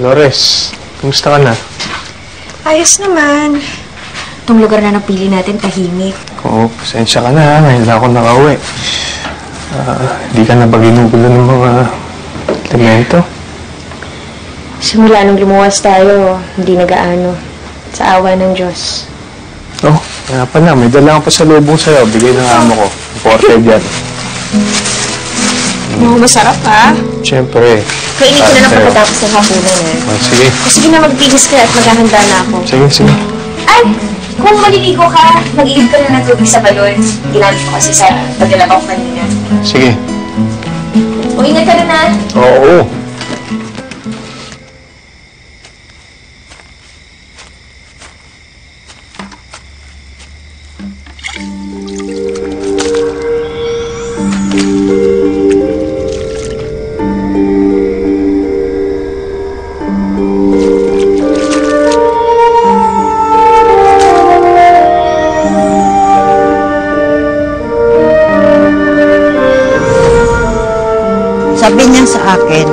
Dolores, kumusta ka na? Ayos naman. Itong lugar na napili natin, tahimik. Oo, pasensya ka na. Ngayon lang ako nakauwi. Di ka na ba ginugulo ng mga elemento? Simula nung lumuwas tayo, hindi nagaano. Sa awa ng Diyos. Oh, kaya pala. May dala ko pa sa lubong sa'yo. Bigay ng amo ko. Imported yan. Masarap ha? Siyempre. Kainin ko na lang pagkatapos ng hapunan eh. Oh, sige. Sige na, magtigis ka at maghahanda na ako. Sige, sige. Ay! Kung maliligo ka, mag-iib ka na ng tubig sa balon. Ginamit ko kasi sa paglalaba ko kanina. Sige. O, ingat ka na na. Oo. Sabi niya sa akin,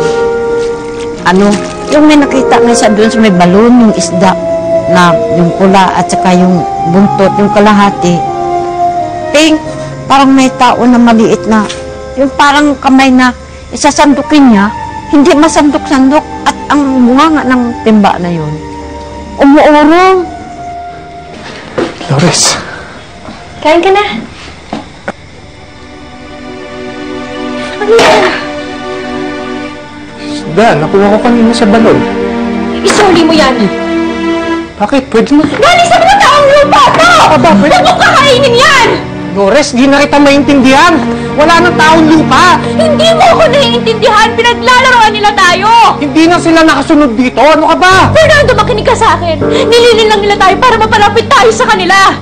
yung may nakita nga siya doon sa may balon, yung isda na yung pula at saka yung buntot, yung kalahati. Pink, parang may tao na maliit na, yung parang kamay na isasandukin niya, hindi masandok-sandok at ang bunga ng timba na yun. Umuurong. Dolores. Kain ka na. Ano yan? Nakuha ko kanina sa balon. Isuli mo yan. Bakit? Pwede mo. Galing sa mga taong lupa to! Huwag mo kakainin yan! Dolores, di na kita maintindihan. Wala nang taong lupa. Hindi mo ako naiintindihan. Pinaglalaroan nila tayo. Hindi na sila nakasunod dito. Ano ka ba? Fernando, makinig ka sa akin. Nililin lang nila tayo para mapalapit tayo sa kanila.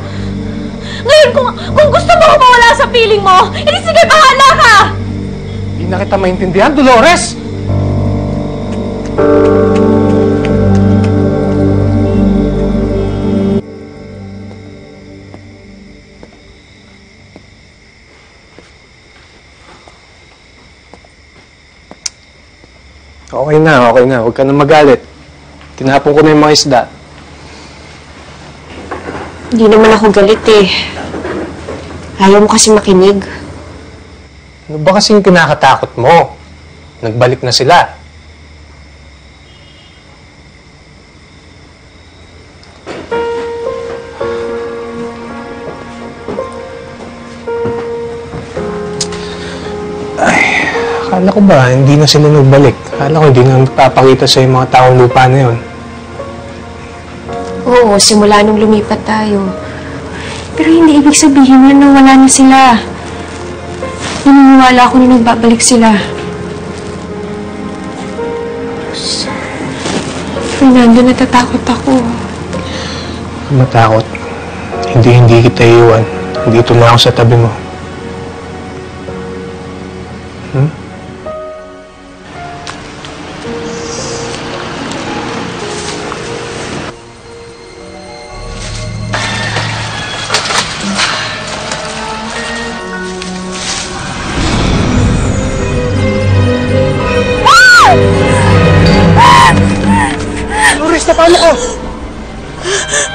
Ngayon, kung gusto mo mawala sa feeling mo, edi sige, bahala ka! Di na kita maintindihan, Dolores. Okay na, okay na. Huwag ka na magalit. Tinapon ko na yung mga isda. Hindi naman ako galit eh. Ayaw mo kasi makinig. Ano ba kasing kinakatakot mo? Nagbalik na sila. Akala ko ba, hindi na sila nagbalik. Akala ko, hindi na magpapakita sa mga taong lupa na yun. Oo, simula nung lumipat tayo. Pero hindi ibig sabihin na wala na sila. Naniniwala ako na nagbabalik sila. Fernando, natatakot ako. Matakot. Hindi kita iiwan. Dito na ako sa tabi mo. Dolores, paano ka?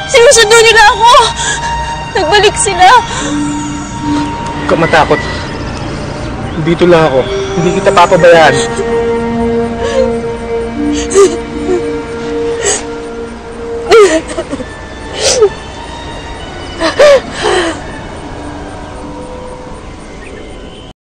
Sinusundo nila ako! Nagbalik sila! Huwag ka matakot. Dito lang ako. Hindi kita papabayaan.